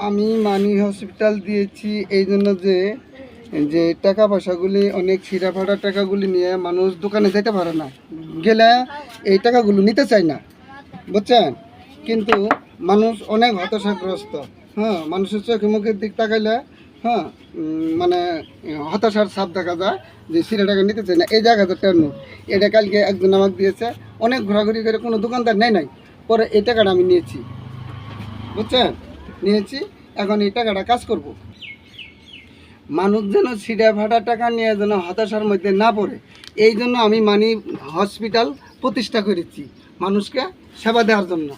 আমি মানি হসপিটাল দিয়েছি এই জন্য যে যে টাকা পয়সাগুলি অনেক ছিঁড়া ফাটা টাকাগুলি নিয়ে মানুষ দোকানে যেতে পারে না, গেলে এই টাকাগুলো নিতে চায় না, বুঝছেন। কিন্তু মানুষ অনেক হতাশাগ্রস্ত। হ্যাঁ, মানুষের চোখে মুখের দিক তাকাইলে হ্যাঁ মানে হতাশার ছাপ দেখা যায় যে ছিঁড়া টাকা নিতে চায় না। এই জায়গাটা কেন এটা কালকে একজন আমাকে দিয়েছে, অনেক ঘোরাঘুরি করে কোনো দোকানদার নেয় নাই, পরে এই টাকাটা আমি নিয়েছি, বুঝছেন, নিয়েছি। এখন এই টাকাটা কাজ করব, মানুষ যেন ছিঁড়া ফাটা টাকা নিয়ে যেন হতাশার মধ্যে না পড়ে, এই জন্য আমি মানি হসপিটাল প্রতিষ্ঠা করেছি, মানুষকে সেবা দেওয়ার জন্য।